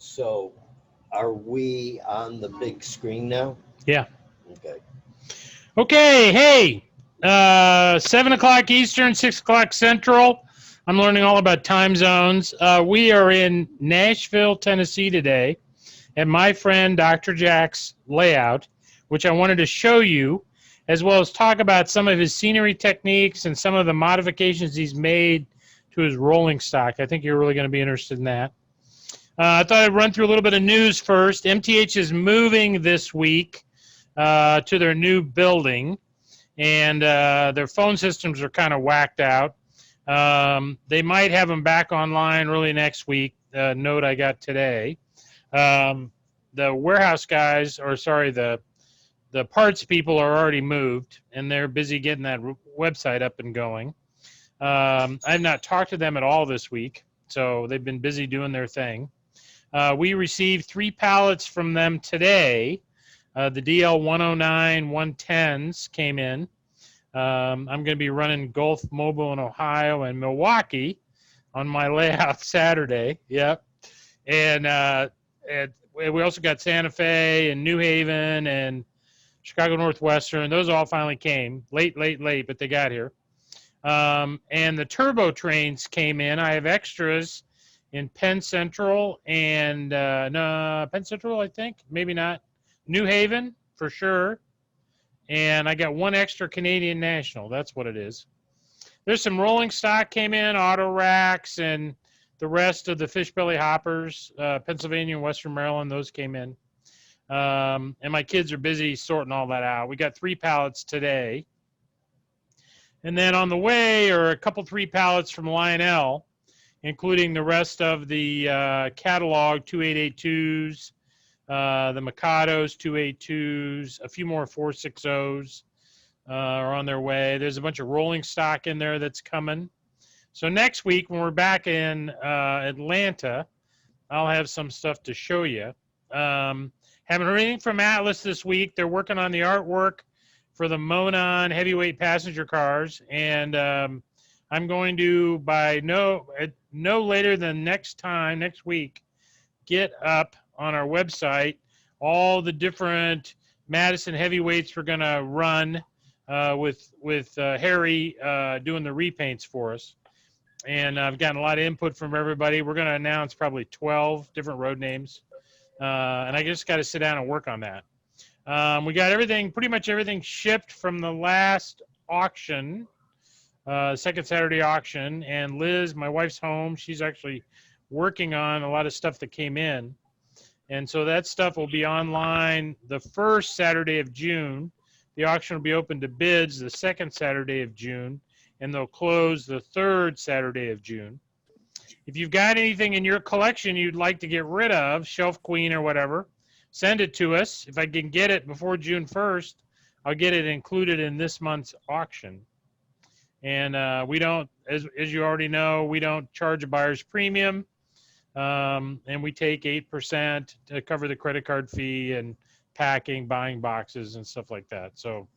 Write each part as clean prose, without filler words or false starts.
So, are we on the big screen now? Yeah. Okay. Okay. Hey, 7 o'clock Eastern, 6 o'clock Central. I'm learning all about time zones. We are in Nashville, Tennessee today at my friend Dr. Jack's layout, which I wanted to show you, as well as talk about some of his scenery techniques and some of the modifications he's made to his rolling stock. I think you're really going to be interested in that. I thought I'd run through a little bit of news first. MTH is moving this week to their new building, and their phone systems are kind of whacked out. They might have them back online early next week, note I got today. The warehouse guys, or sorry, the parts people are already moved, and they're busy getting that website up and going. I've not talked to them at all this week, so they've been busy doing their thing. We received 3 pallets from them today. The DL 109 110s came in. I'm going to be running Gulf Mobile in Ohio and Milwaukee on my layout Saturday. Yep. And we also got Santa Fe and New Haven and Chicago Northwestern. Those all finally came. Late, but they got here. And the turbo trains came in. I have extras in Penn Central and no, Penn Central, I think. Maybe not. New Haven, for sure. And I got 1 extra Canadian National. That's what it is. There's some rolling stock came in, auto racks, and the rest of the fish belly hoppers, Pennsylvania and Western Maryland, those came in. And my kids are busy sorting all that out. We got 3 pallets today. And then on the way are a couple 3 pallets from Lionel, including the rest of the catalog 2882s, the Mikados 282s, a few more 460s are on their way. There's a bunch of rolling stock in there that's coming. So next week when we're back in Atlanta, I'll have some stuff to show you. Haven't heard anything from Atlas this week. They're working on the artwork for the Monon heavyweight passenger cars, and I'm going to, by no later than next week, get up on our website all the different Madison heavyweights we're going to run with Harry doing the repaints for us. And I've gotten a lot of input from everybody. We're going to announce probably 12 different road names. And I just got to sit down and work on that. We got pretty much everything shipped from the last auction, second Saturday auction. And Liz, my wife's home. She's actually working on a lot of stuff that came in. And so that stuff will be online the first Saturday of June. The auction will be open to bids the second Saturday of June, and they'll close the third Saturday of June. If you've got anything in your collection you'd like to get rid of, Shelf Queen or whatever, send it to us. If I can get it before June 1st, I'll get it included in this month's auction. And we don't, as you already know, we don't charge a buyer's premium. And we take 8% to cover the credit card fee and packing, buying boxes and stuff like that. So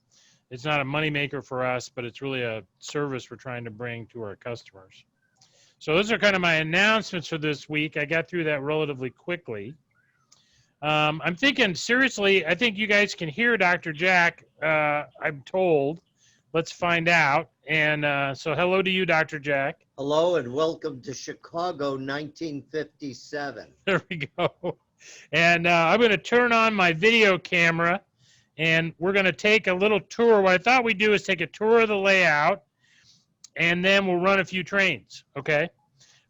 it's not a moneymaker for us, but it's really a service we're trying to bring to our customers. So those are kind of my announcements for this week. I got through that relatively quickly. I'm thinking, seriously, I think you guys can hear Dr. Jack, I'm told. Let's find out. And so hello to you, Dr. Jack. Hello and welcome to Chicago 1957. There we go. And I'm going to turn on my video camera, and we're going to take a little tour. What I thought we'd do is take a tour of the layout, and then we'll run a few trains, okay?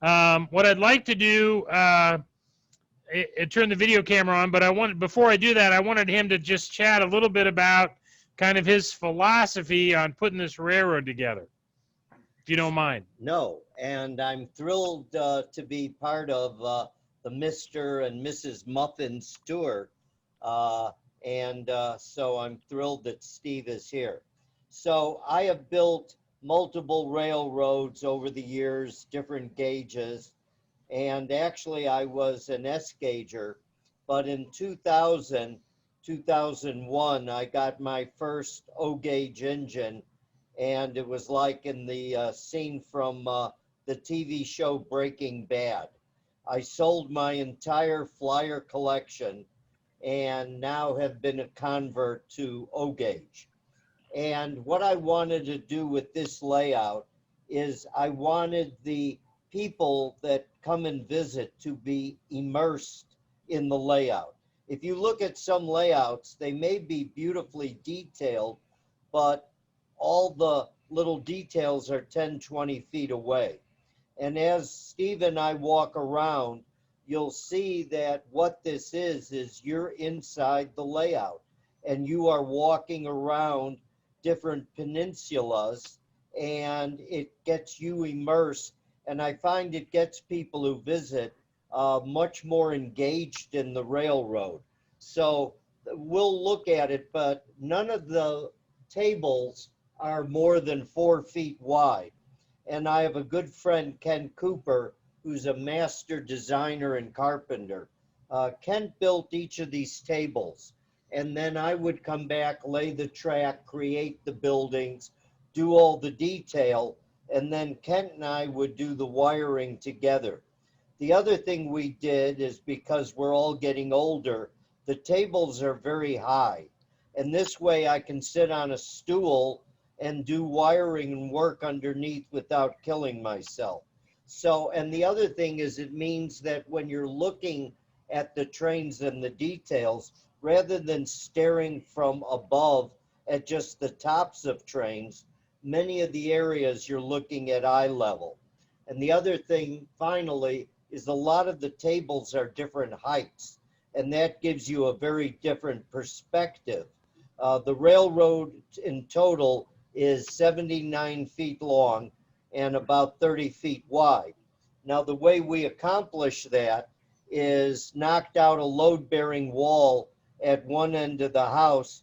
What I'd like to do, turn the video camera on, but before I do that, I wanted him to just chat a little bit about kind of his philosophy on putting this railroad together, if you don't mind. No, and I'm thrilled to be part of the Mr. and Mrs. Muffins tour, and so I'm thrilled that Steve is here. So I have built multiple railroads over the years, different gauges, and actually I was an S-gauger, but in 2001, I got my first O-gauge engine, and it was like in the scene from the TV show Breaking Bad. I sold my entire flyer collection and now have been a convert to O-gauge. And what I wanted to do with this layout is I wanted the people that come and visit to be immersed in the layout. If you look at some layouts, they may be beautifully detailed, but all the little details are 10, 20 feet away. And as Steve and I walk around, you'll see that what this is you're inside the layout and you are walking around different peninsulas and it gets you immersed. And I find it gets people who visit much more engaged in the railroad. So we'll look at it, but none of the tables are more than 4 feet wide. And I have a good friend, Ken Cooper, who's a master designer and carpenter. Ken built each of these tables, and then I would come back, lay the track, create the buildings, do all the detail, and then Kent and I would do the wiring together. The other thing we did is because we're all getting older, the tables are very high. And this way I can sit on a stool and do wiring and work underneath without killing myself. So, and the other thing is it means that when you're looking at the trains and the details, rather than staring from above at just the tops of trains, many of the areas you're looking at eye level. And the other thing, finally, is a lot of the tables are different heights, and that gives you a very different perspective. The railroad in total is 79 feet long and about 30 feet wide. Now, the way we accomplish that is knocked out a load-bearing wall at one end of the house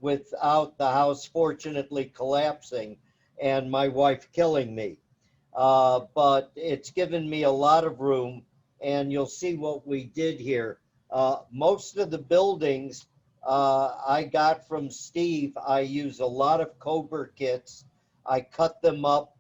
without the house fortunately collapsing and my wife killing me. But it's given me a lot of room, and you'll see what we did here. Most of the buildings I got from Steve. I use a lot of Cobra kits. I cut them up.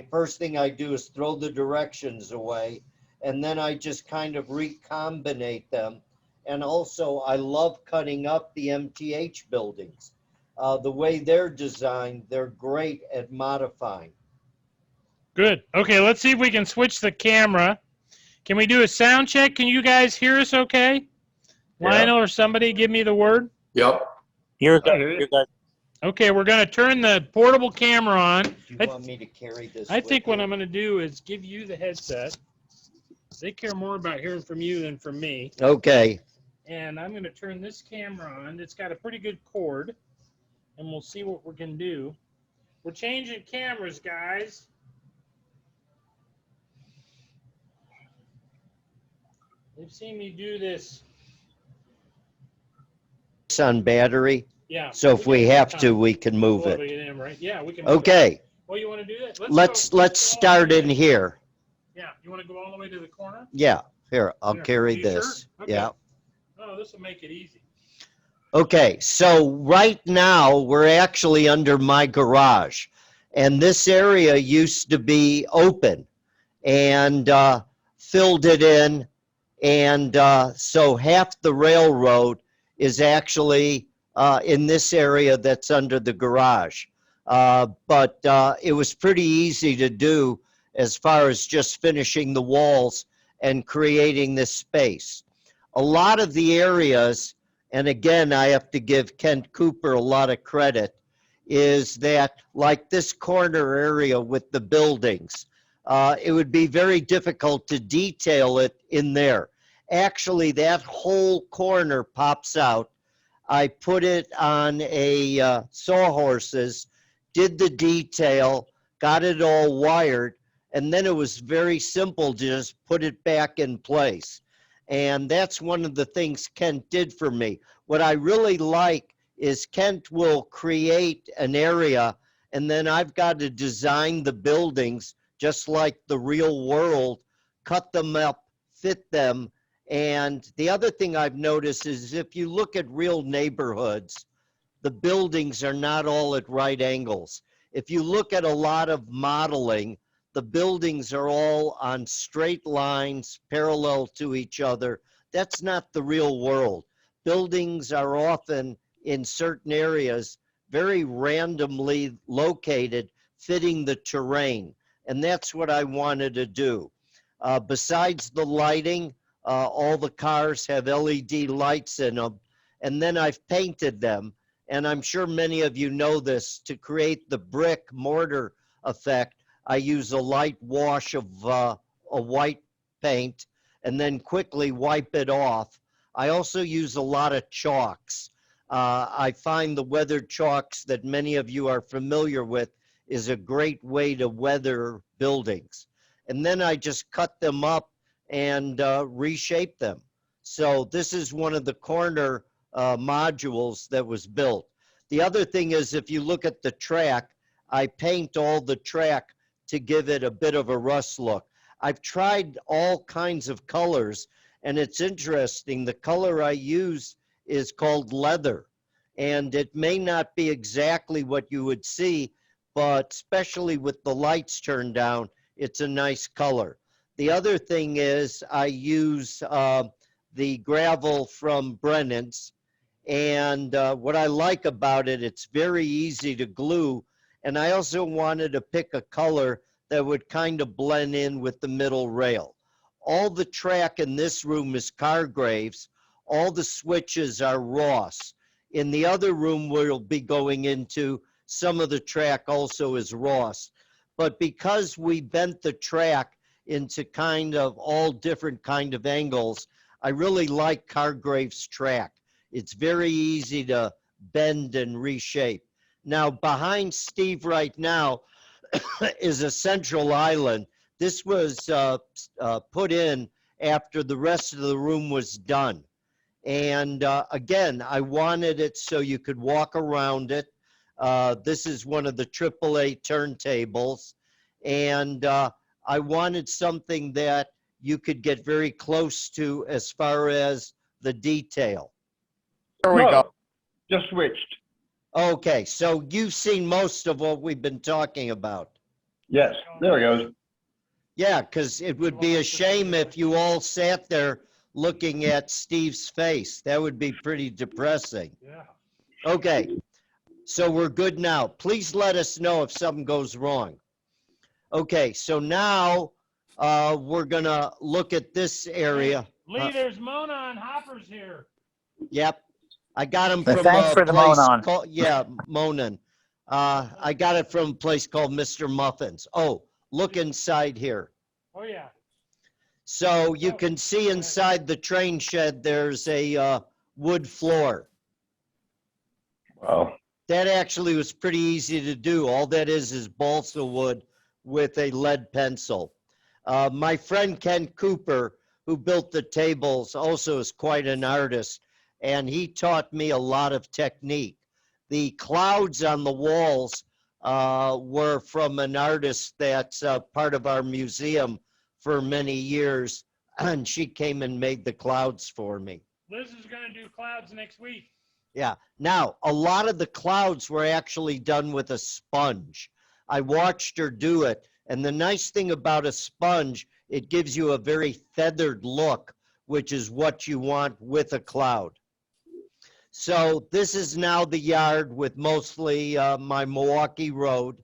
First thing I do is throw the directions away, and then I just kind of recombinate them. And also, I love cutting up the MTH buildings. The way they're designed, they're great at modifying. Good. Okay, let's see if we can switch the camera. Can we do a sound check? Can you guys hear us okay? Yeah. Lionel or somebody give me the word. Yep. Here, hear you. guys. Okay, we're going to turn the portable camera on. Do you want me to carry this? I think with what you? I'm going to do is give you the headset. They care more about hearing from you than from me. Okay. And I'm going to turn this camera on. It's got a pretty good cord, and we'll see what we can do. We're changing cameras, guys. They've seen me do this. It's on battery, Yeah. so if we got have time. to, we can move Plug it. in, right? Yeah, we can move it. Okay, Well, you want to do that? let's go all start the in way. here. Yeah, you want to go all the way to the corner? Yeah, here, I'll Here. carry You this. sure? Okay. Yeah. Oh, this will make it easy. Okay, so right now we're actually under my garage, and this area used to be open, and filled it in, and so half the railroad is actually in this area that's under the garage. But it was pretty easy to do as far as just finishing the walls and creating this space. A lot of the areas, and again, I have to give Kent Cooper a lot of credit, is that like this corner area with the buildings, it would be very difficult to detail it in there. Actually, that whole corner pops out. I put it on a sawhorses, did the detail, got it all wired, and then it was very simple to just put it back in place. And that's one of the things Kent did for me. What I really like is Kent will create an area, and then I've got to design the buildings just like the real world, cut them up, fit them. And the other thing I've noticed is if you look at real neighborhoods, the buildings are not all at right angles. If you look at a lot of modeling, the buildings are all on straight lines parallel to each other. That's not the real world. Buildings are often in certain areas very randomly located, fitting the terrain. And that's what I wanted to do. Besides the lighting, all the cars have LED lights in them. And then I've painted them. And I'm sure many of you know this, to create the brick mortar effect, I use a light wash of a white paint and then quickly wipe it off. I also use a lot of chalks. I find the weathered chalks that many of you are familiar with is a great way to weather buildings. And then I just cut them up and reshape them. So this is one of the corner modules that was built. The other thing is, if you look at the track, I paint all the track to give it a bit of a rust look. I've tried all kinds of colors, and it's interesting. The color I use is called leather, and it may not be exactly what you would see, but especially with the lights turned down, it's a nice color. The other thing is I use the gravel from Brennan's, and what I like about it, it's very easy to glue. And I also wanted to pick a color that would kind of blend in with the middle rail. All the track in this room is Cargraves. All the switches are Ross. In the other room we'll be going into, some of the track also is Ross. But because we bent the track into kind of all different kind of angles, I really like Cargraves track. It's very easy to bend and reshape. Now, behind Steve right now is a central island. This was put in after the rest of the room was done. And again, I wanted it so you could walk around it. This is one of the AAA turntables. And I wanted something that you could get very close to as far as the detail. There we go. Just switched. Okay, so you've seen most of what we've been talking about. Yes, there he goes. Yeah, because it would be a shame if you all sat there looking at Steve's face. That would be pretty depressing. Yeah. Okay, so we're good now. Please let us know if something goes wrong. Okay, so now we're going to look at this area. Lee, there's Mona and Hopper's here. Yep. I got him But from thanks a for the place Monon. called, yeah, Monon. I got it from a place called Mr. Muffins. Oh, look inside here. Oh, yeah. So you can see inside the train shed, there's a wood floor. Wow. That actually was pretty easy to do. All that is balsa wood with a lead pencil. My friend Ken Cooper, who built the tables, also is quite an artist, and he taught me a lot of technique. The clouds on the walls were from an artist that's part of our museum for many years, and she came and made the clouds for me. Liz is going to do clouds next week. Yeah. Now, a lot of the clouds were actually done with a sponge. I watched her do it, and the nice thing about a sponge, it gives you a very feathered look, which is what you want with a cloud. So this is now the yard with mostly my Milwaukee Road.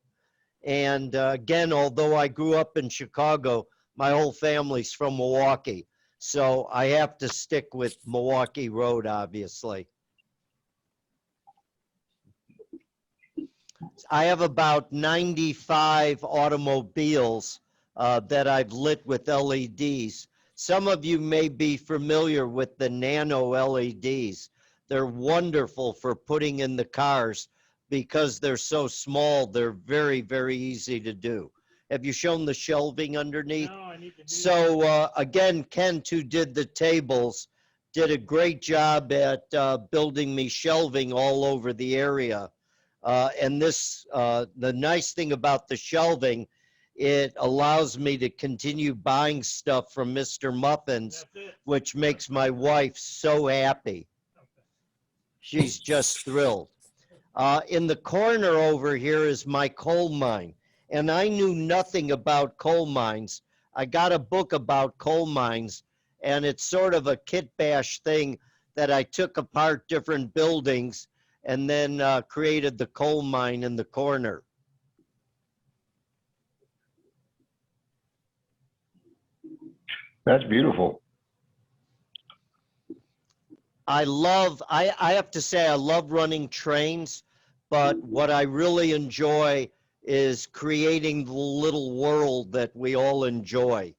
And again, although I grew up in Chicago, my whole family's from Milwaukee. So I have to stick with Milwaukee Road, obviously. I have about 95 automobiles that I've lit with LEDs. Some of you may be familiar with the nano LEDs. They're wonderful for putting in the cars because they're so small. They're very, very easy to do. Have you shown the shelving underneath? No, I need to do So again, Kent, who did the tables, did a great job at building me shelving all over the area. And this, the nice thing about the shelving, it allows me to continue buying stuff from Mr. Muffins, which makes my wife so happy. She's just thrilled. In the corner over here is my coal mine. And I knew nothing about coal mines. I got a book about coal mines, and it's sort of a kit bash thing that I took apart different buildings and then created the coal mine in the corner. That's beautiful. I have to say, I love running trains, but what I really enjoy is creating the little world that we all enjoy.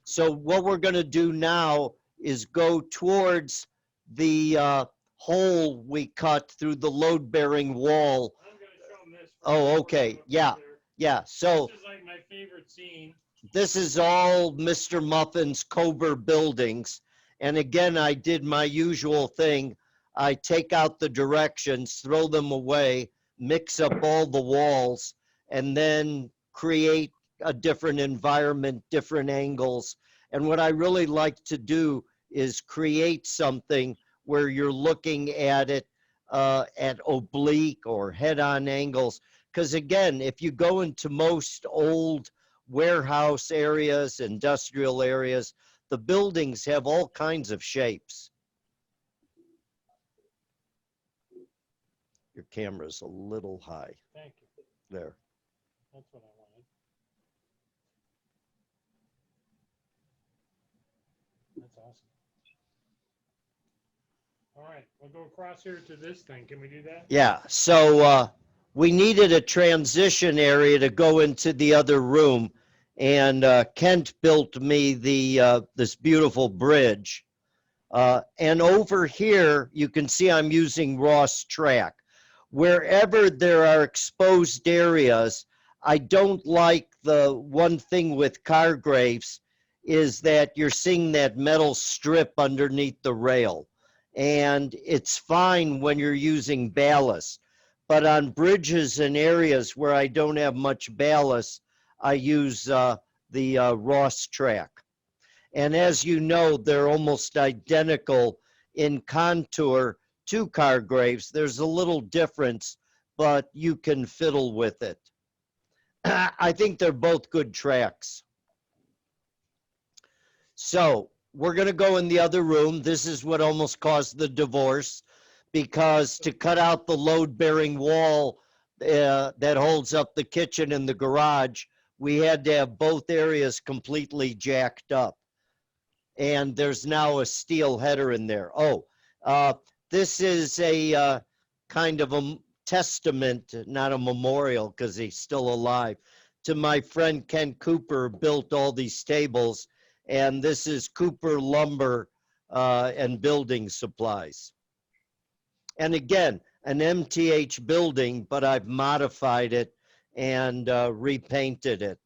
So what we're going to do now is go towards the hole we cut through the load-bearing wall. I'm going to show them this. Oh, okay. Yeah. Yeah. So this is like my favorite scene. this is all Mr. Muffin's Cobra buildings. And again, I did my usual thing. I take out the directions, throw them away, mix up all the walls, and then create a different environment, different angles. And what I really like to do is create something where you're looking at it at oblique or head-on angles. Because again, if you go into most old warehouse areas, industrial areas, the buildings have all kinds of shapes. Your camera's a little high. Thank you. There. That's what I wanted. That's awesome. All right, we'll go across here to this thing. Can we do that? Yeah, so we needed a transition area to go into the other room, and Kent built me the this beautiful bridge. And over here, you can see I'm using Ross track. Wherever there are exposed areas, I don't like the one thing with car graves is that you're seeing that metal strip underneath the rail. And it's fine when you're using ballast. But on bridges and areas where I don't have much ballast, I use the Ross track. And as you know, they're almost identical in contour to car graves. There's a little difference, but you can fiddle with it. I think they're both good tracks. So we're going to go in the other room. This is what almost caused the divorce, because to cut out the load-bearing wall that holds up the kitchen and the garage, we had to have both areas completely jacked up. And there's now a steel header in there. Oh, this is a kind of a testament, not a memorial because he's still alive, to my friend Ken Cooper, built all these tables. And this is Cooper Lumber and Building Supplies. And again, an MTH building, but I've modified it and repainted it.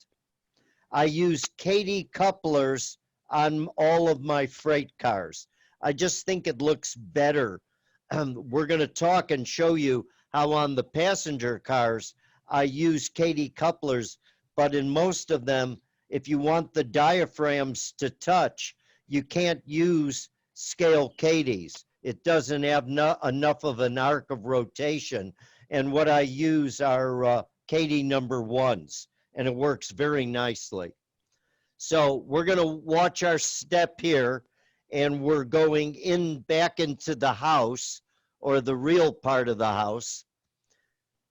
I use Katie couplers on all of my freight cars. I just think it looks better. We're going to talk and show you how on the passenger cars, I use Katie couplers, but in most of them, if you want the diaphragms to touch, you can't use scale Katies. It doesn't have enough of an arc of rotation. And what I use are Katie number 1s, and it works very nicely. So we're going to watch our step here, and we're going in back into the house, or the real part of the house.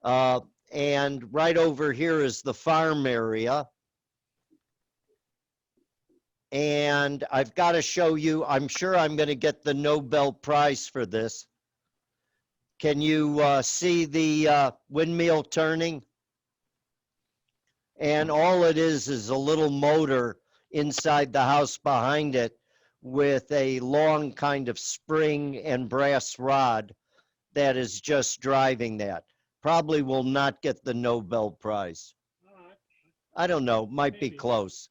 And right over here is the farm area. And I've got to show you, I'm sure I'm going to get the Nobel Prize for this. Can you see the windmill turning? And all it is a little motor inside the house behind it with a long kind of spring and brass rod that is just driving that. Probably will not get the Nobel Prize. I don't know, might be close.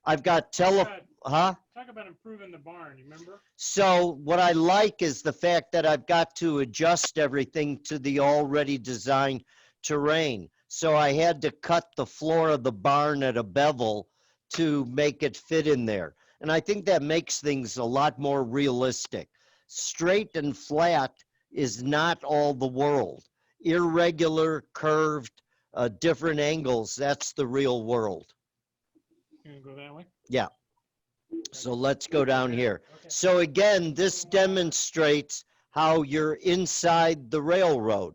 I've got Talk about improving the barn, you remember? So what I like is the fact that I've got to adjust everything to the already designed terrain. So I had to cut the floor of the barn at a bevel to make it fit in there. And I think that makes things a lot more realistic. Straight and flat is not all the world. Irregular, curved, different angles, that's the real world. You gonna go that way? Yeah. So let's go down here. Okay. So again, this demonstrates how you're inside the railroad,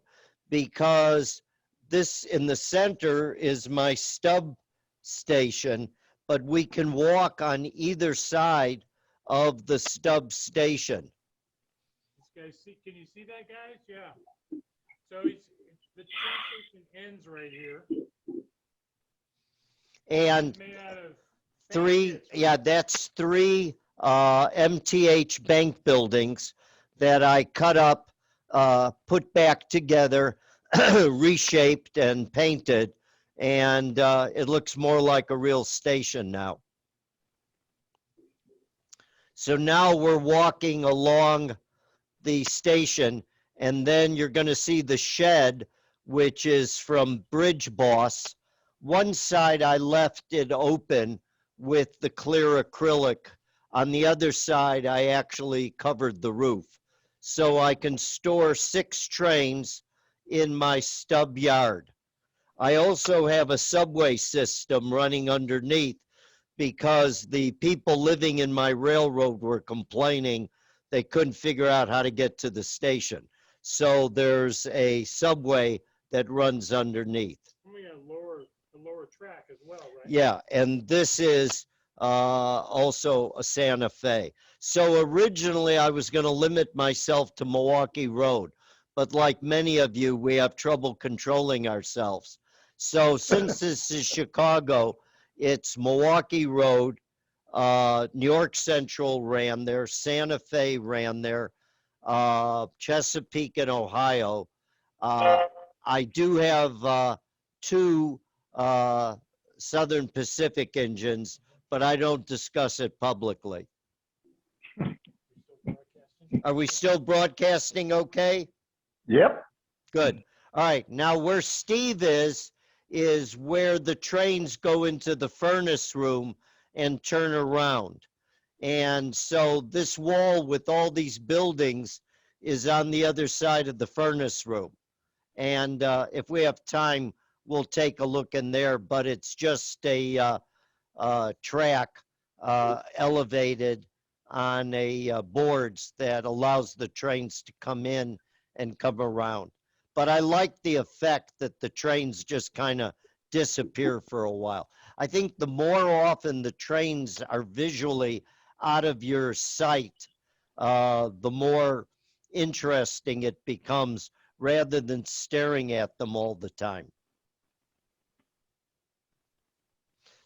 because this in the center is my stub station, but we can walk on either side of the stub station. This guy, can you see that, guys? Yeah. So the train station ends right here. And It's made out of three, sand pits, right? yeah, that's three MTH bank buildings that I cut up, put back together, reshaped and painted, and it looks more like a real station now. So now we're walking along the station, and then you're going to see the shed, which is from Bridge Boss. One side I left it open with the clear acrylic. On the other side, I actually covered the roof. So I can store 6 trains in my stub yard. I also have a subway system running underneath, because the people living in my railroad were complaining they couldn't figure out how to get to the station. So there's a subway that runs underneath. We got the lower track as well, right? Yeah, and this is also a Santa Fe. So originally I was going to limit myself to Milwaukee Road, but like many of you, we have trouble controlling ourselves. So since this is Chicago, it's Milwaukee Road, New York Central ran there, Santa Fe ran there, Chesapeake and Ohio. I do have 2 Southern Pacific engines, but I don't discuss it publicly. Are we still broadcasting okay? Yep. Good. All right. Now where Steve is where the trains go into the furnace room and turn around. And so this wall with all these buildings is on the other side of the furnace room. And if we have time, we'll take a look in there, but it's just a track elevated on a boards that allows the trains to come in and come around. But I like the effect that the trains just kind of disappear for a while. I think the more often the trains are visually out of your sight, the more interesting it becomes, rather than staring at them all the time.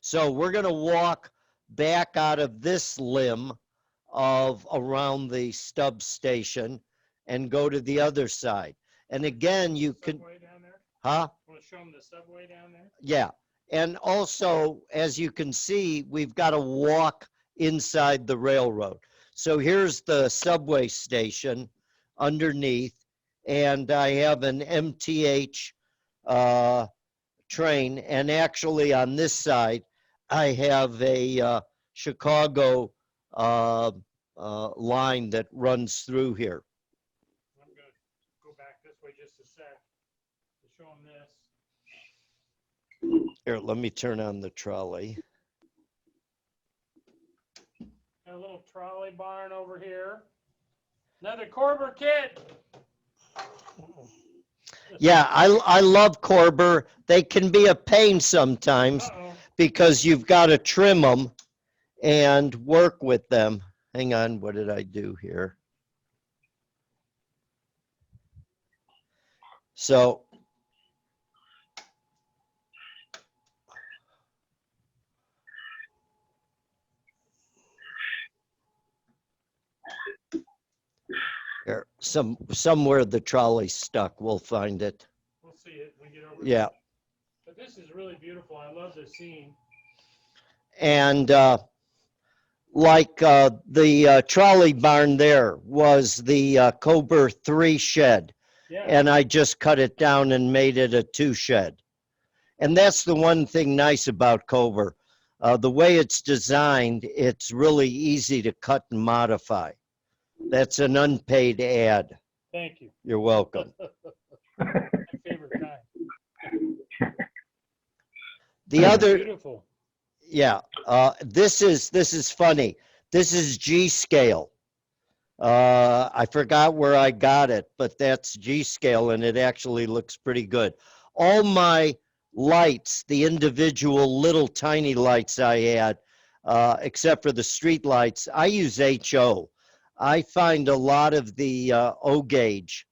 So we're going to walk back out of this limb of around the stub station and go to the other side. And again, you can, Subway down there? huh? Want to show them the subway down there? Yeah. And also, as you can see, we've got to walk inside the railroad. So here's the subway station underneath, and I have an MTH train. And actually on this side, I have a Chicago line that runs through here. I'm going to go back this way just a sec to show them this. Here, let me turn on the trolley. Got a little trolley barn over here. Another Corber kit. Yeah, I love Corber. They can be a pain sometimes Uh-oh. because you've got to trim them and work with them. Hang on, what did I do here? So here, somewhere the trolley's stuck. We'll find it. We'll see it when we get over Yeah. there. But this is really beautiful. I love this scene. And like the trolley barn there was the Cobra 3 shed. Yeah. And I just cut it down and made it a 2 shed. And that's the one thing nice about Cobra. The way it's designed, it's really easy to cut and modify. That's an unpaid ad. Thank you. You're welcome. My favorite kind. The other, Beautiful. yeah, this is funny. This is G scale. I forgot where I got it, but that's G scale and it actually looks pretty good. All my lights, the individual little tiny lights I had, except for the street lights, I use HO. I find a lot of the O gauge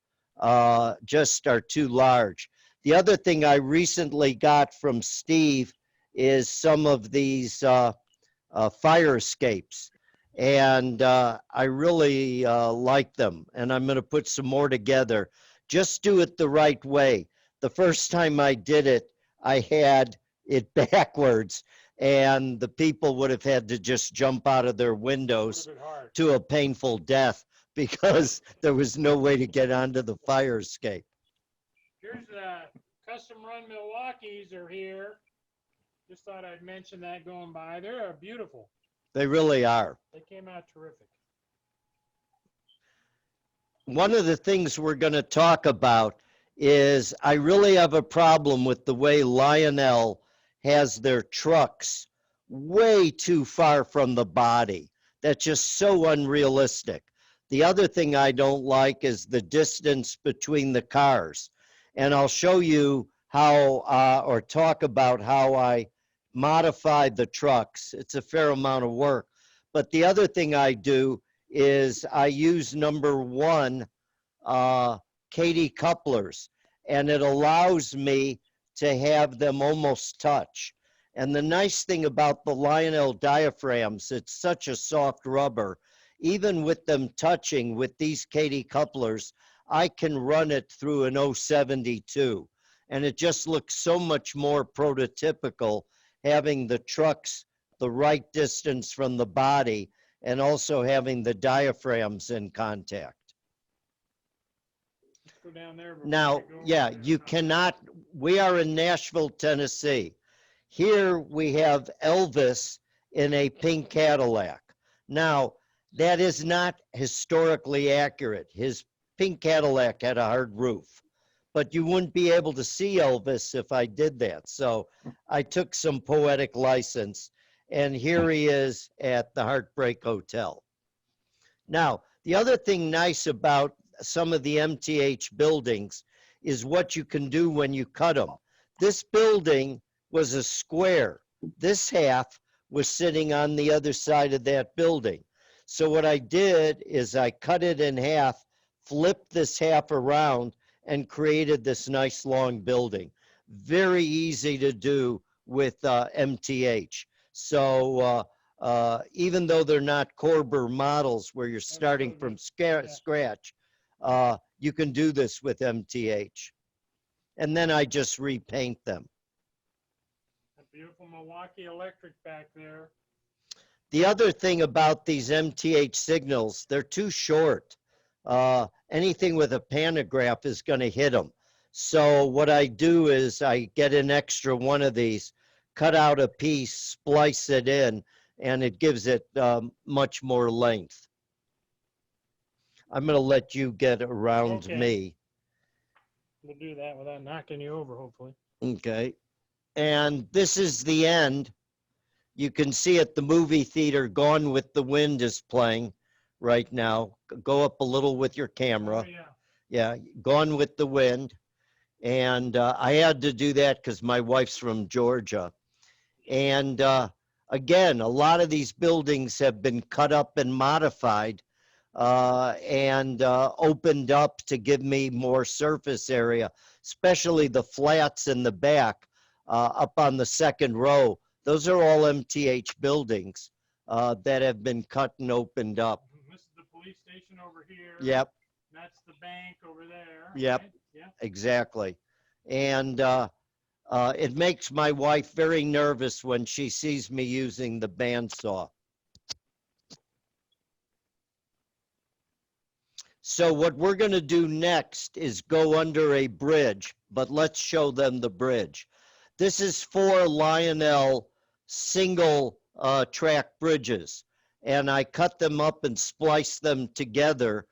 just are too large. The other thing I recently got from Steve is some of these fire escapes. And I really like them. And I'm going to put some more together. Just do it the right way. The first time I did it, I had it backwards, and the people would have had to just jump out of their windows to a painful death because there was no way to get onto the fire escape. Here's custom run Milwaukee's are here. Just thought I'd mention that going by. They're beautiful. They really are. They came out terrific. One of the things we're going to talk about is I really have a problem with the way Lionel has their trucks way too far from the body. That's just so unrealistic. The other thing I don't like is the distance between the cars. And I'll show you how, or talk about how I modified the trucks. It's a fair amount of work. But the other thing I do is I use #1 Katie couplers, and it allows me to have them almost touch. And the nice thing about the Lionel diaphragms, it's such a soft rubber. Even with them touching with these Katie couplers, I can run it through an 072. And it just looks so much more prototypical, having the trucks the right distance from the body and also having the diaphragms in contact. Let's go down there. Now, yeah, you cannot, we are in Nashville, Tennessee. Here we have Elvis in a pink Cadillac. Now, that is not historically accurate. His pink Cadillac had a hard roof, but you wouldn't be able to see Elvis if I did that. So I took some poetic license, and here he is at the Heartbreak Hotel. Now, the other thing nice about some of the MTH buildings is what you can do when you cut them. This building was a square. This half was sitting on the other side of that building. So what I did is I cut it in half, flipped this half around, and created this nice long building. Very easy to do with MTH. So even though they're not Corber models where you're starting from scratch, you can do this with MTH. And then I just repaint them. A beautiful Milwaukee electric back there. The other thing about these MTH signals, they're too short. Anything with a pantograph is going to hit them. So what I do is I get an extra one of these, cut out a piece, splice it in, and it gives it much more length. I'm going to let you get around me. We'll do that without knocking you over, hopefully. Okay. And this is the end. You can see at the movie theater, Gone with the Wind is playing right now. Go up a little with your camera. Oh, yeah. Yeah, Gone with the Wind. And I had to do that because my wife's from Georgia. And again, a lot of these buildings have been cut up and modified and opened up to give me more surface area, especially the flats in the back up on the second row. Those are all MTH buildings that have been cut and opened up. This is the police station over here. Yep. That's the bank over there. Yep. Right? Yeah. Exactly. And it makes my wife very nervous when she sees me using the bandsaw. So what we're going to do next is go under a bridge, but let's show them the bridge. This is 4 Lionel single track bridges, and I cut them up and spliced them together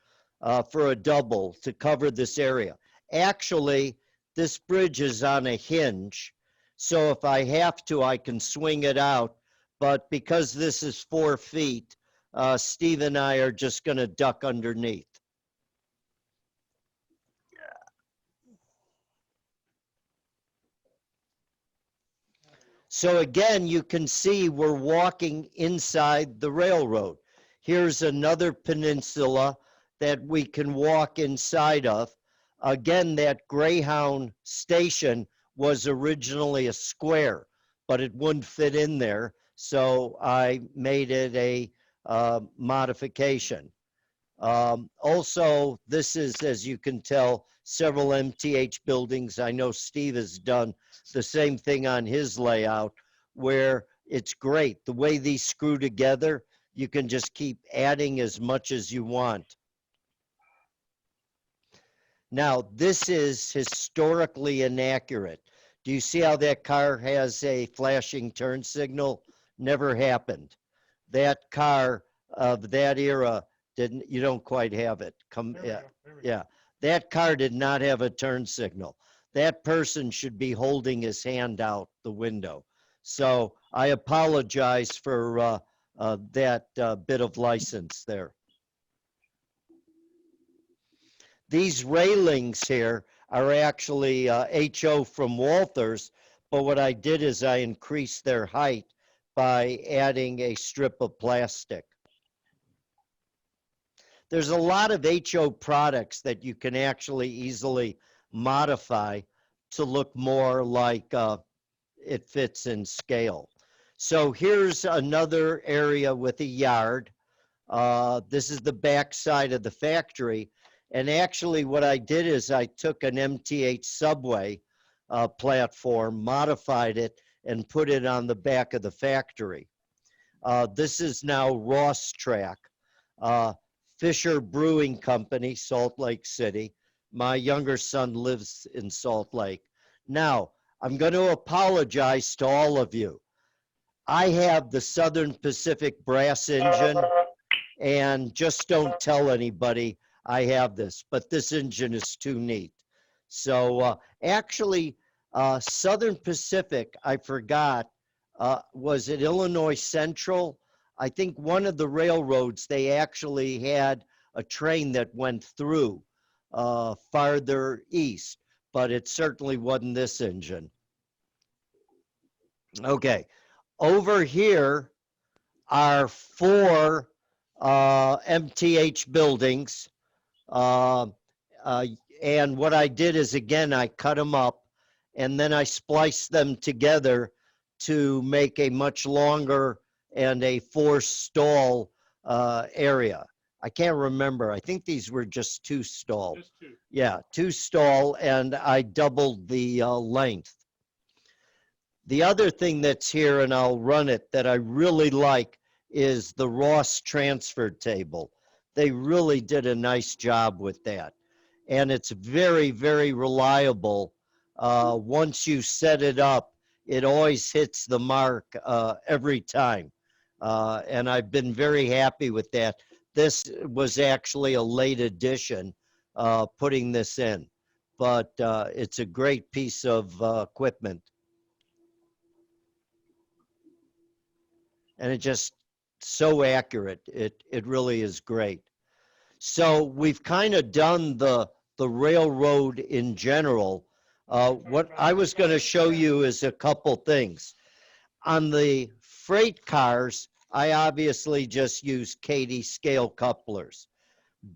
for a double to cover this area. Actually, this bridge is on a hinge, So if I have to, I can swing it out. But because this is 4 feet, Steve and I are just going to duck underneath. So again, you can see we're walking inside the railroad. Here's another peninsula that we can walk inside of. Again, that Greyhound station was originally a square, but it wouldn't fit in there. So I made it a modification. Also, this is, as you can tell, several MTH buildings. I know Steve has done the same thing on his layout, where it's great. The way these screw together, you can just keep adding as much as you want. Now, this is historically inaccurate. Do you see how that car has a flashing turn signal? Never happened. That car of that era didn't, you don't quite have it. Yeah, that car did not have a turn signal. That person should be holding his hand out the window. So I apologize for that bit of license there. These railings here are actually HO from Walthers, but what I did is I increased their height by adding a strip of plastic. There's a lot of HO products that you can actually easily modify to look more like it fits in scale. So here's another area with a yard. This is the back side of the factory. And actually what I did is I took an MTH subway platform, modified it, and put it on the back of the factory. This is now Ross Track. Fisher Brewing Company, Salt Lake City. My younger son lives in Salt Lake. Now, I'm going to apologize to all of you. I have the Southern Pacific brass engine, and just don't tell anybody I have this, but this engine is too neat. So actually, Southern Pacific, I forgot, was it Illinois Central? I think one of the railroads, they actually had a train that went through farther east, but it certainly wasn't this engine. Okay, over here are 4 MTH buildings. And what I did is, again, I cut them up and then I spliced them together to make a much longer and a 4-stall area. I can't remember. I think these were just 2 stall. Just 2. Yeah, 2 stall, and I doubled the length. The other thing that's here, and I'll run it, that I really like is the Ross transfer table. They really did a nice job with that. And it's very, very reliable. Once you set it up, it always hits the mark every time. And I've been very happy with that. This was actually a late addition, putting this in. But it's a great piece of equipment. And it just so accurate. It really is great. So we've kind of done the railroad in general. What I was going to show you is a couple things. On the freight cars, I obviously just use Cady scale couplers.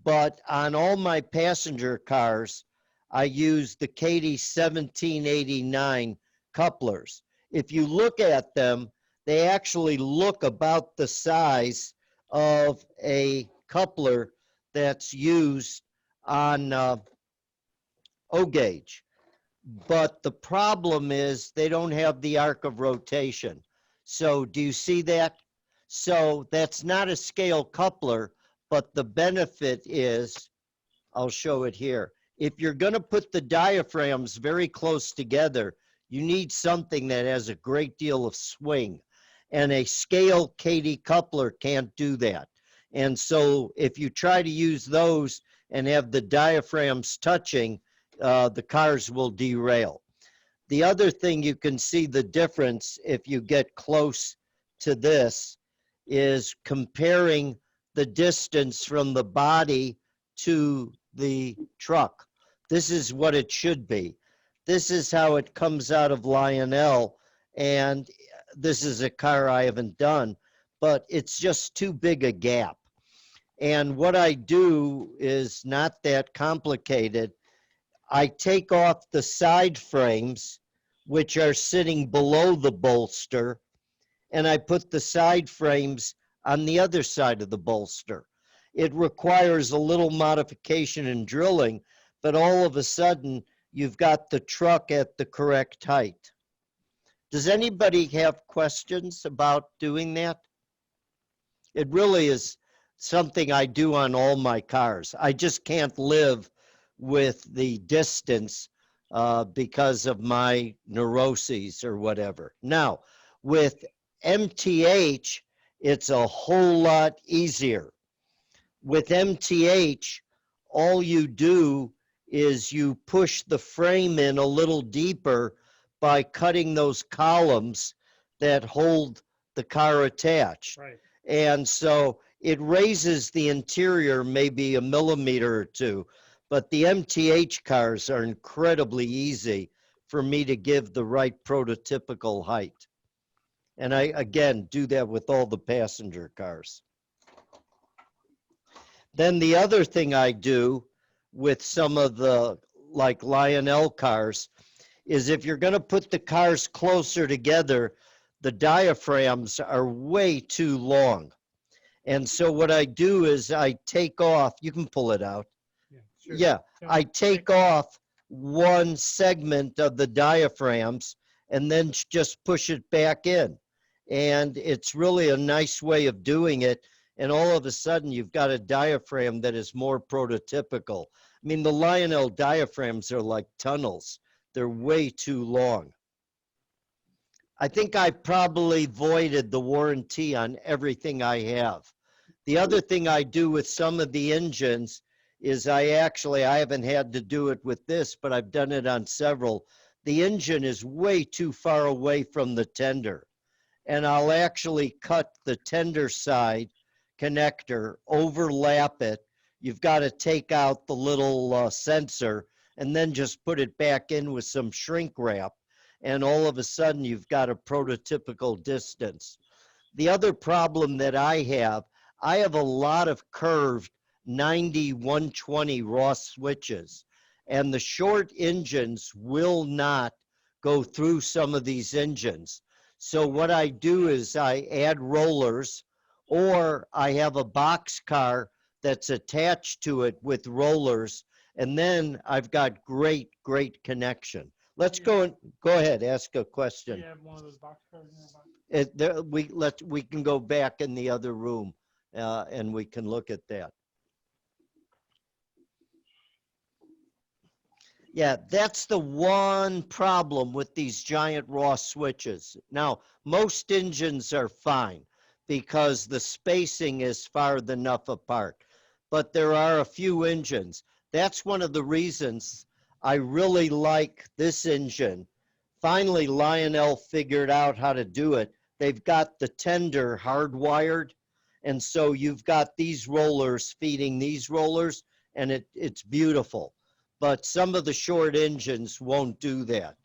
But on all my passenger cars, I use the Cady 1789 couplers. If you look at them, they actually look about the size of a coupler that's used on O-gauge. But the problem is they don't have the arc of rotation. So do you see that? So that's not a scale coupler, but the benefit is, I'll show it here. If you're going to put the diaphragms very close together, you need something that has a great deal of swing. And a scale Cady coupler can't do that. And so if you try to use those and have the diaphragms touching, the cars will derail. The other thing you can see the difference if you get close to this is comparing the distance from the body to the truck. This is what it should be. This is how it comes out of Lionel, and this is a car I haven't done, but it's just too big a gap. And what I do is not that complicated. I take off the side frames, which are sitting below the bolster, and I put the side frames on the other side of the bolster. It requires a little modification and drilling, but all of a sudden, you've got the truck at the correct height. Does anybody have questions about doing that? It really is something I do on all my cars. I just can't live with the distance because of my neuroses or whatever. Now, with MTH, it's a whole lot easier. With MTH, all you do is you push the frame in a little deeper by cutting those columns that hold the car attached. Right. And so it raises the interior maybe a millimeter or two, but the MTH cars are incredibly easy for me to give the right prototypical height. And I, again, do that with all the passenger cars. Then the other thing I do with some of the like Lionel cars is if you're going to put the cars closer together, the diaphragms are way too long. And so what I do is I take off, you can pull it out. Yeah, sure. Yeah, I take off one segment of the diaphragms and then just push it back in. And it's really a nice way of doing it. And all of a sudden, you've got a diaphragm that is more prototypical. I mean, the Lionel diaphragms are like tunnels. They're way too long. I think I probably voided the warranty on everything I have. The other thing I do with some of the engines is I haven't had to do it with this, but I've done it on several. The engine is way too far away from the tender. And I'll actually cut the tender side connector, overlap it. You've got to take out the little sensor and then just put it back in with some shrink wrap. And all of a sudden, you've got a prototypical distance. The other problem that I have a lot of curved 90-120 Ross switches, and the short engines will not go through some of these engines. So what I do is I add rollers, or I have a box car that's attached to it with rollers, and then I've got great connection. Let's go ahead, ask a question. Do you have one of those box cars in your box? We can go back in the other room and we can look at that. Yeah, that's the one problem with these giant Ross switches. Now, most engines are fine because the spacing is far enough apart, but there are a few engines. That's one of the reasons I really like this engine. Finally, Lionel figured out how to do it. They've got the tender hardwired, and so you've got these rollers feeding these rollers, and it's beautiful. But some of the short engines won't do that.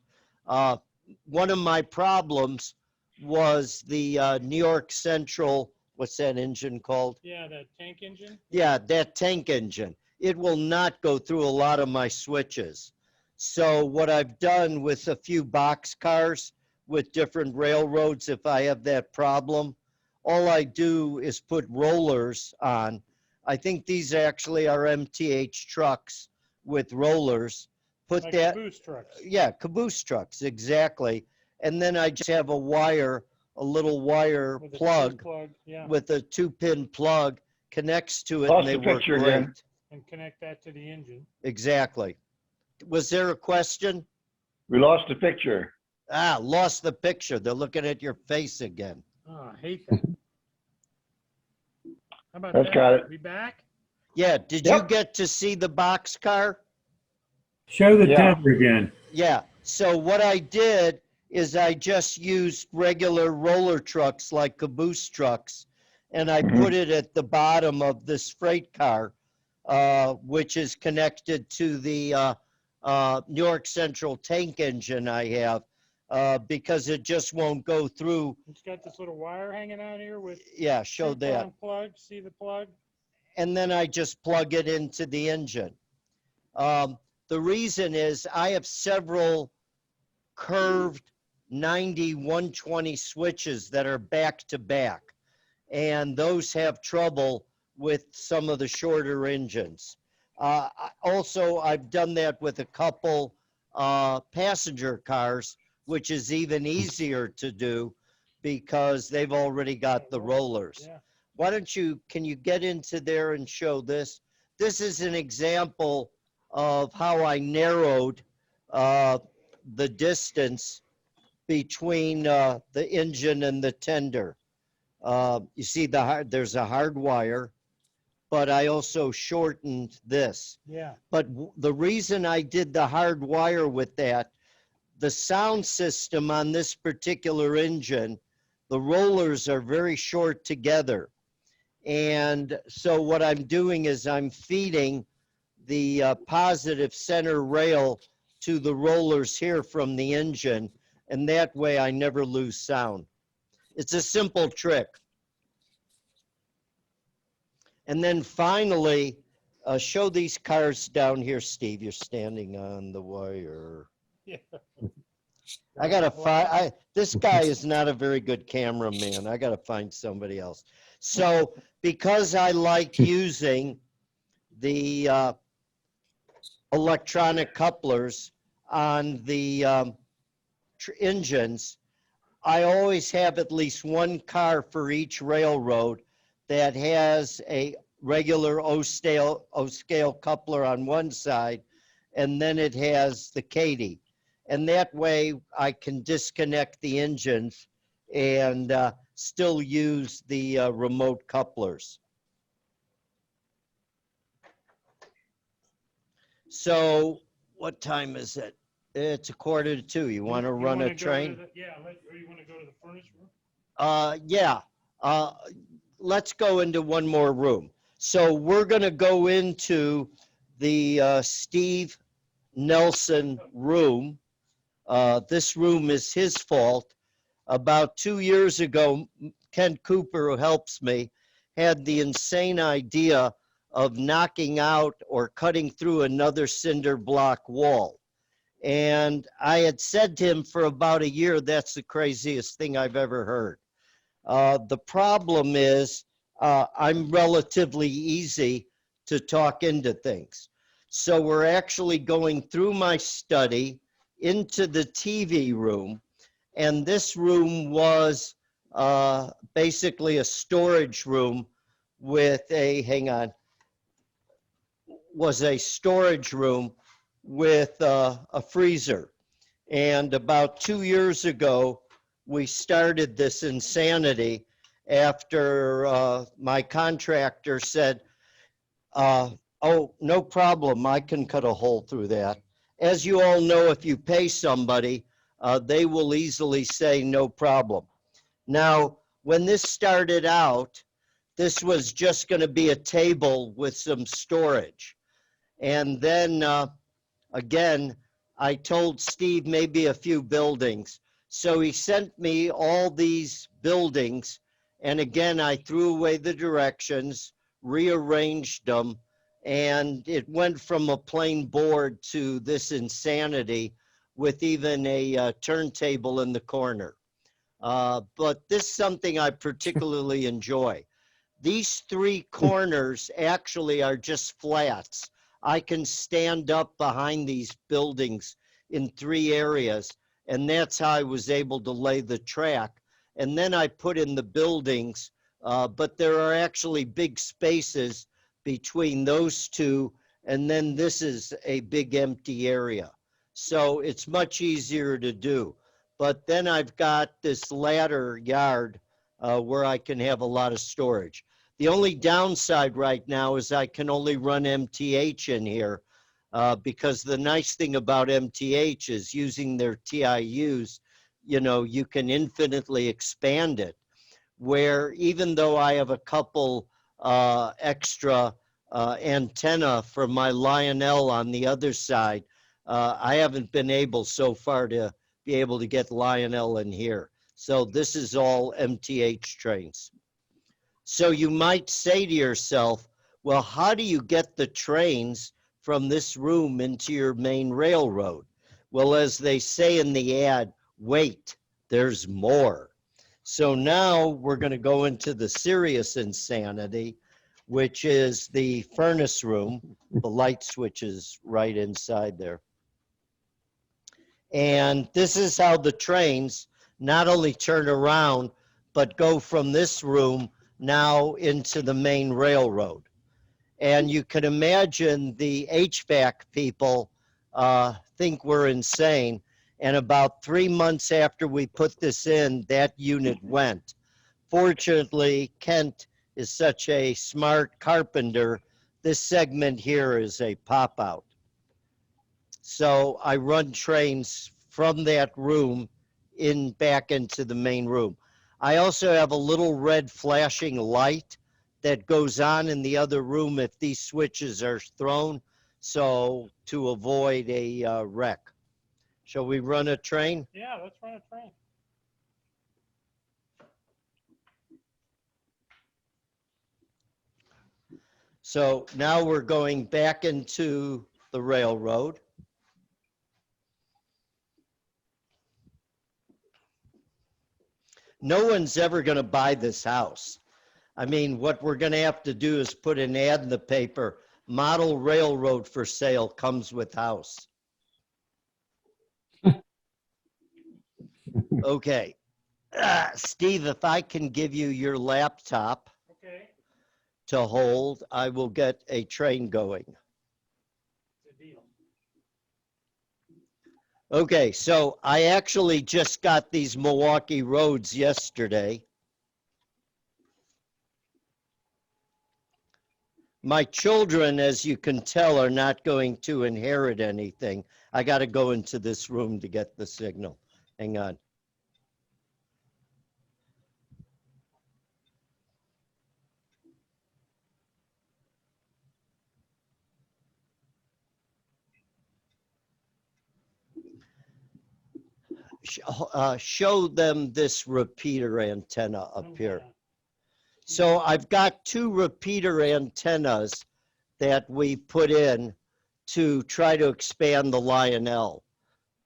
One of my problems was the New York Central, what's that engine called? Yeah, that tank engine? Yeah, that tank engine. It will not go through a lot of my switches. So what I've done with a few box cars with different railroads, if I have that problem, all I do is put rollers on. I think these actually are MTH trucks with rollers. Put like that, caboose trucks. yeah, caboose trucks, exactly. And then I just have a wire, a little wire With a plug, plug, yeah, with a 2-pin plug, connects to it, Lost and they the work picture great. again. and connect that to the engine. Exactly. Was there a question? We lost the picture. Ah, lost the picture. They're looking at your face again. Oh, I hate that. How about That's that? got it. We back? Yeah, did Yep. you get to see the box car? Show the Yeah. tender again. Yeah, So what I did is I just used regular roller trucks like caboose trucks, and I put it at the bottom of this freight car, which is connected to the New York Central tank engine I have, because it just won't go through. It's got this little wire hanging out here with Yeah, show two that. prong plug. See the plug? And then I just plug it into the engine. The reason is I have several curved 90-120 switches that are back to back, and those have trouble with some of the shorter engines. Also, I've done that with a couple passenger cars, which is even easier to do because they've already got the rollers. Yeah. Why don't you, can you get into there and show this? This is an example of how I narrowed the distance between the engine and the tender. You see there's a hard wire, but I also shortened this. Yeah. But the reason I did the hard wire with that, the sound system on this particular engine, the rollers are very short together. And so what I'm doing is I'm feeding the positive center rail to the rollers here from the engine, and that way I never lose sound. It's a simple trick. And then finally, show these cars down here, Steve. You're standing on the wire. Yeah. I gotta find, this guy is not a very good cameraman. I gotta find somebody else. So because I like using the electronic couplers on the engines, I always have at least one car for each railroad that has a regular O-scale coupler on one side, and then it has the Cady. And that way I can disconnect the engines and still use the remote couplers. So what time is it? It's 1:45. You want to run a train? Yeah, or you want to go to the furnace room? Yeah. Let's go into one more room. So we're going to go into the Steve Nelson room. This room is his fault. About 2 years ago, Ken Cooper, who helps me, had the insane idea of knocking out or cutting through another cinder block wall. And I had said to him for about a year, that's the craziest thing I've ever heard. The problem is I'm relatively easy to talk into things. So we're actually going through my study into the TV room. And this room was basically a storage room with a, hang on, was a storage room with a freezer. And about 2 years ago, we started this insanity after my contractor said, oh, no problem, I can cut a hole through that. As you all know, if you pay somebody, they will easily say no problem. Now, when this started out, this was just going to be a table with some storage. And then again, I told Steve maybe a few buildings. So he sent me all these buildings. And again, I threw away the directions, rearranged them, and it went from a plain board to this insanity with even a turntable in the corner. But this is something I particularly enjoy. These three corners actually are just flats. I can stand up behind these buildings in 3 areas, and that's how I was able to lay the track. And then I put in the buildings, but there are actually big spaces between those two, and then this is a big empty area. So it's much easier to do. But then I've got this ladder yard where I can have a lot of storage. The only downside right now is I can only run MTH in here because the nice thing about MTH is using their TIUs, you know, you can infinitely expand it. Where even though I have a couple extra antenna for my Lionel on the other side, I haven't been able so far to be able to get Lionel in here. So this is all MTH trains. So you might say to yourself, well, how do you get the trains from this room into your main railroad? Well, as they say in the ad, wait, there's more. So now we're going to go into the serious insanity, which is the furnace room. The light switch is right inside there. And this is how the trains not only turn around, but go from this room now into the main railroad. And you can imagine the HVAC people think we're insane. And about 3 months after we put this in, that unit went. Fortunately, Kent is such a smart carpenter. This segment here is a pop out. So I run trains from that room in back into the main room. I also have a little red flashing light that goes on in the other room if these switches are thrown, so to avoid a wreck. Shall we run a train? Yeah, let's run a train. So now we're going back into the railroad. No one's ever going to buy this house. I mean, what we're going to have to do is put an ad in the paper, model railroad for sale, comes with house. Okay. Steve, if I can give you your laptop Okay, to hold, I will get a train going. it's a deal. Okay, so I actually just got these Milwaukee roads yesterday. My children, as you can tell, are not going to inherit anything. I got to go into this room to get the signal. Hang on. Show them this repeater antenna up here. So I've got two repeater antennas that we put in to try to expand the Lionel,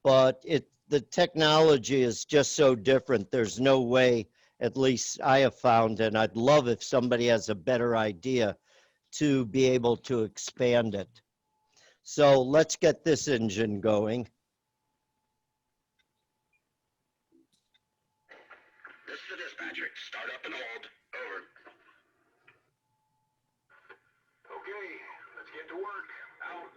but the technology is just so different. There's no way, at least I have found, and I'd love if somebody has a better idea to be able to expand it. So let's get this engine going. This is the dispatcher. Start up and hold. Over. Okay, let's get to work. Out.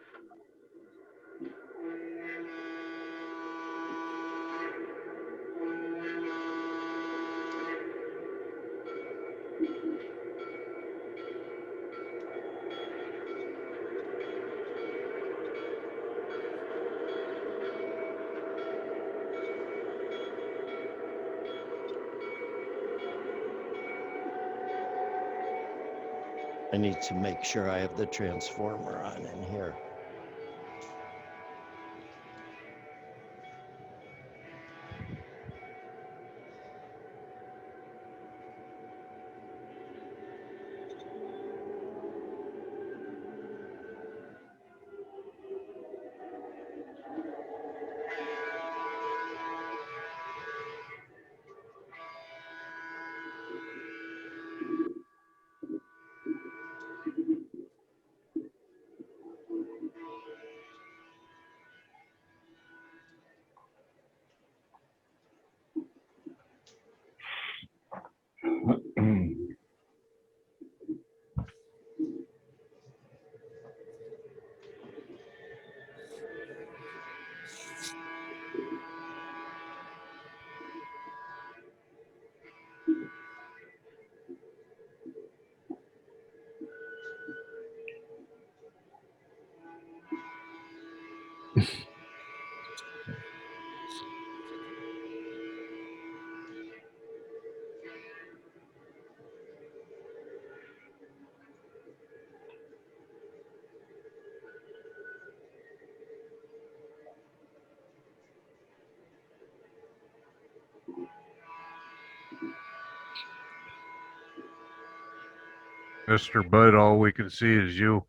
I need to make sure I have the transformer on in here. Mr. Bud, all we can see is you.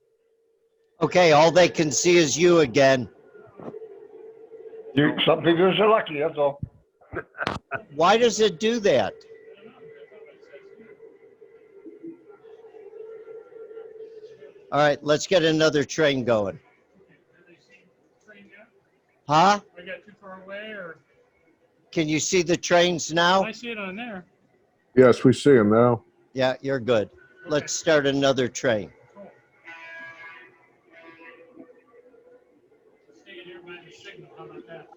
Okay, all they can see is you again. Some people are lucky, that's all. Why does it do that? All right, let's get another train going. Huh? I got too far away, or Can you see the trains now? I see it on there. Yes, we see him now. Yeah, you're good. Let's start another train. Cool. Stay in here by the signal. How about that?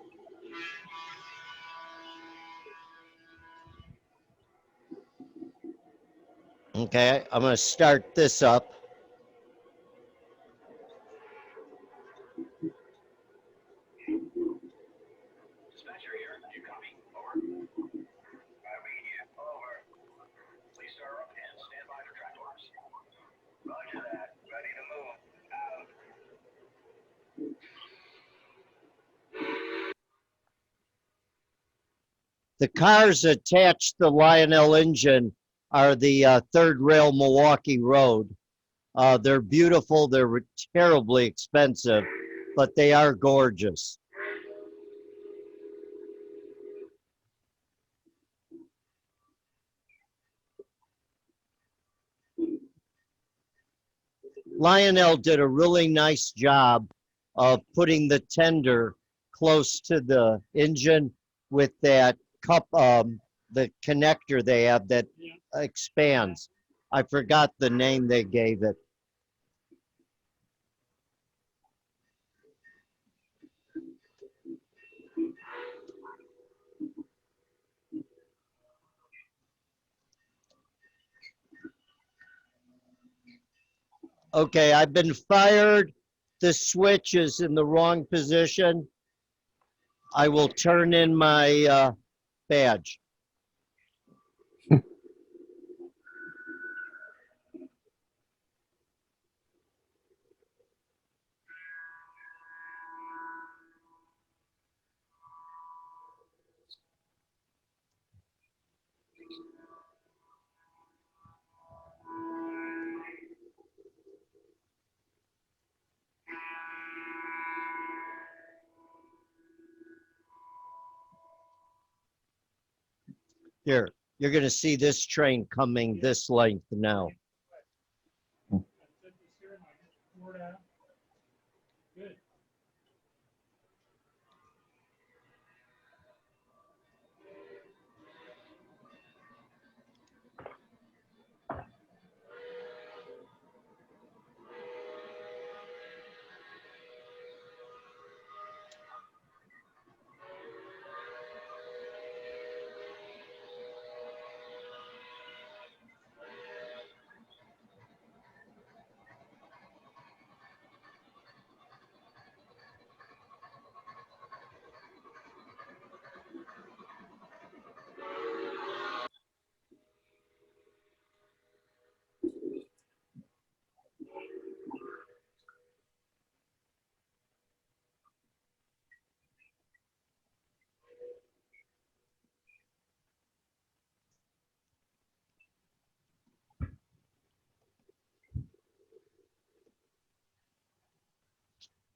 Okay, I'm going to start this up. Dispatcher here. Do you copy? Over. Copy. Over. Please start up and stand by for track orders. Roger that. Ready to move. Out. The cars attached to the Lionel engine are the Third Rail Milwaukee Road. They're beautiful. They're terribly expensive, but they are gorgeous. Lionel did a really nice job of putting the tender close to the engine with that cup, the connector they have that expands. I forgot the name they gave it. Okay, I've been fired. The switch is in the wrong position. I will turn in my badge. Here, you're going to see this train coming this length now. Good.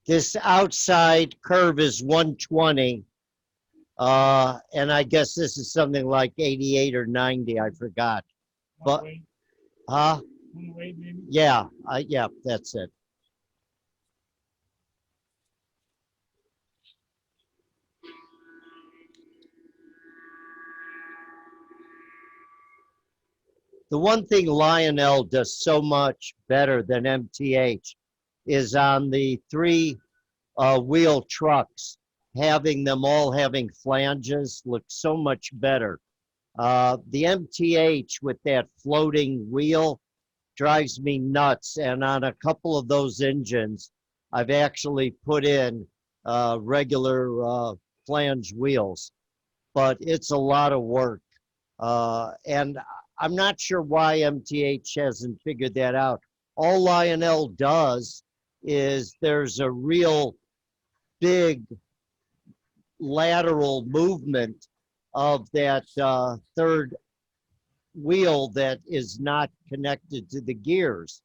This outside curve is 120. And I guess this is something like 88 or 90. I forgot. But, huh? One way, maybe. Yeah, yeah, that's it. The one thing Lionel does so much better than MTH is on the three wheel trucks, having them all having flanges looks so much better. The MTH with that floating wheel drives me nuts. And on a couple of those engines, I've actually put in regular flange wheels, but it's a lot of work. And I'm not sure why MTH hasn't figured that out. All Lionel does is there's a real big lateral movement of that third wheel that is not connected to the gears.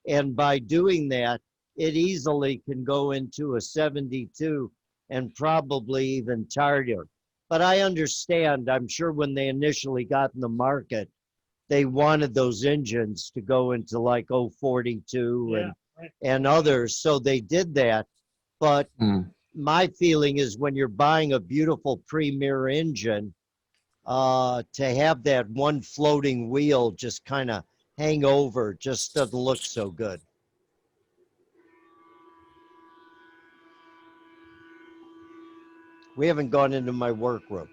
And by doing that, it easily can go into a 72 and probably even tardier. But I understand, I'm sure when they initially got in the market, they wanted those engines to go into like 042 Yeah, right. and others. So they did that. But my feeling is when you're buying a beautiful premier engine, to have that one floating wheel just kind of hang over just doesn't look so good. We haven't gone into my workroom.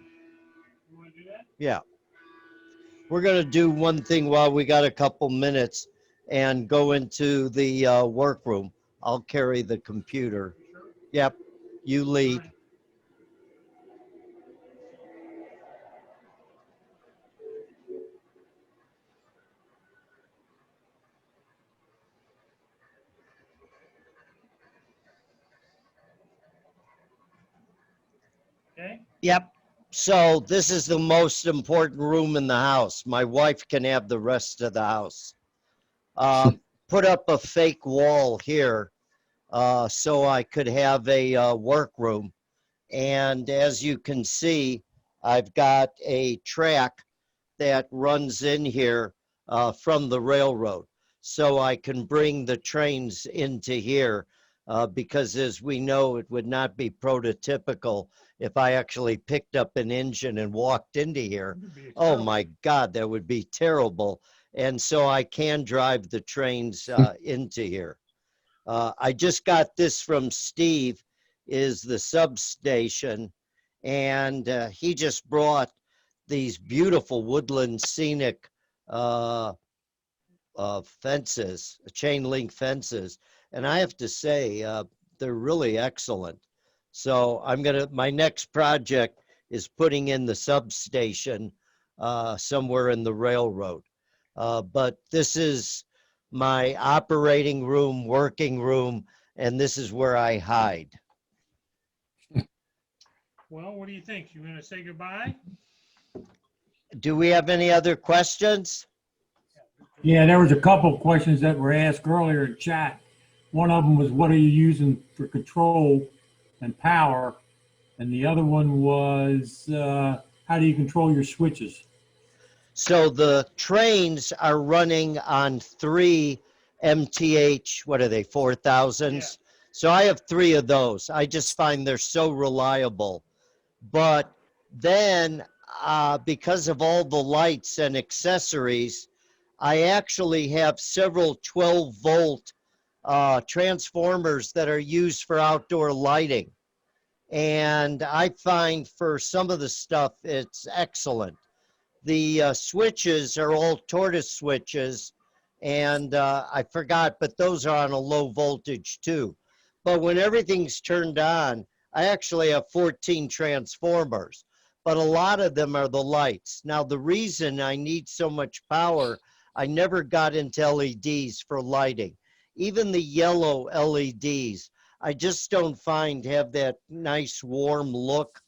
You want to do that? Yeah. We're going to do one thing while we got a couple minutes and go into the workroom. I'll carry the computer. Yep. You lead. Okay. Yep. So this is the most important room in the house. My wife can have the rest of the house. Put up a fake wall here so I could have a workroom. And as you can see, I've got a track that runs in here from the railroad. So I can bring the trains into here because as we know, it would not be prototypical if I actually picked up an engine and walked into here. Oh my God, that would be terrible. And so I can drive the trains into here. I just got this from Steve, is the substation, and he just brought these beautiful woodland scenic fences, chain link fences, and I have to say they're really excellent. So my next project is putting in the substation somewhere in the railroad. But this is my operating room, working room, and this is where I hide. Well, what do you think? You want to say goodbye? Do we have any other questions? Yeah, there was a couple of questions that were asked earlier in chat. One of them was, what are you using for control and power? And the other one was, how do you control your switches? So the trains are running on 3 MTH, what are they, 4000s? Yeah. So I have 3 of those. I just find they're so reliable. But then because of all the lights and accessories, I actually have several 12-volt transformers that are used for outdoor lighting. And I find for some of the stuff, it's excellent. The switches are all tortoise switches, and I forgot, but those are on a low voltage too. But when everything's turned on, I actually have 14 transformers, but a lot of them are the lights. Now, the reason I need so much power, I never got into LEDs for lighting. Even the yellow LEDs, I just don't find have that nice warm look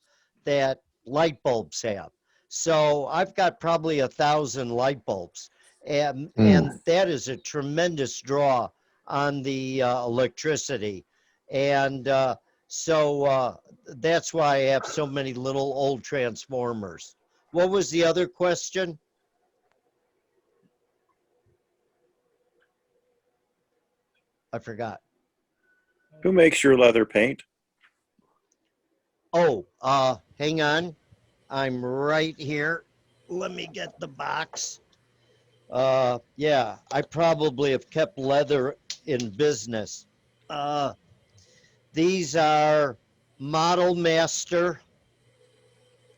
that light bulbs have. So I've got probably 1,000 light bulbs, and that is a tremendous draw on the electricity. And so that's why I have so many little old transformers. What was the other question? I forgot. Who makes your leather paint? Oh, hang on. I'm right here. Let me get the box. Yeah, I probably have kept leather in business. These are Model Master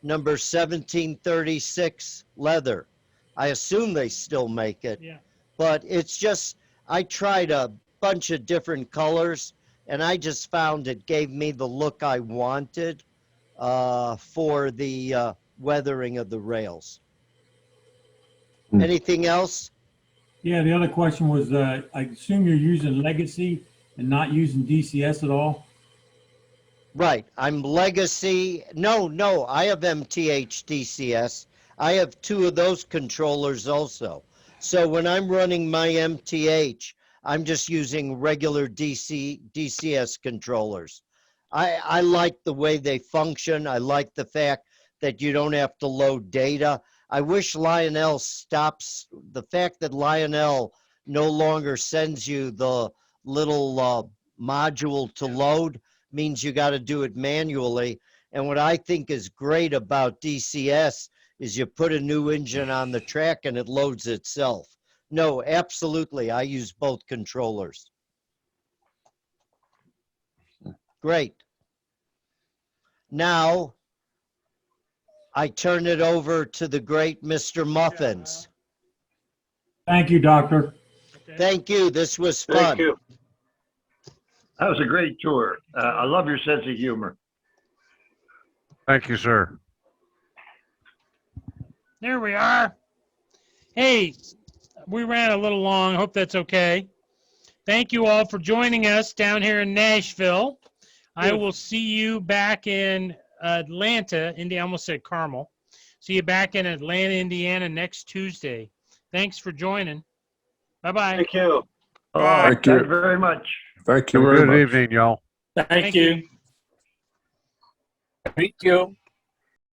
number 1736 leather. I assume they still make it. Yeah. But it's just, I tried a bunch of different colors and I just found it gave me the look I wanted for the weathering of the rails. Anything else? Yeah, the other question was, I assume you're using Legacy and not using DCS at all? Right. I'm Legacy. No, I have MTH DCS. I have 2 of those controllers also. So when I'm running my MTH, I'm just using regular DCS controllers. I like the way they function. I like the fact that you don't have to load data. I wish Lionel stops the fact that Lionel no longer sends you the little module to load means you got to do it manually. And what I think is great about DCS is you put a new engine on the track and it loads itself. No, absolutely. I use both controllers. Great. Now, I turn it over to the great Mr. Muffins. Thank you, Doctor. Thank you. This was fun. Thank you. That was a great tour. I love your sense of humor. Thank you, sir. There we are. Hey, we ran a little long. Hope that's okay. Thank you all for joining us down here in Nashville. I will see you back in Atlanta, Indiana. I almost said Carmel. See you back in Atlanta, Indiana next Tuesday. Thanks for joining. Bye-bye. Thank you. All right, Thank you. thank you very much. Thank you Have a very good much. evening, y'all. Thank you. Thank you.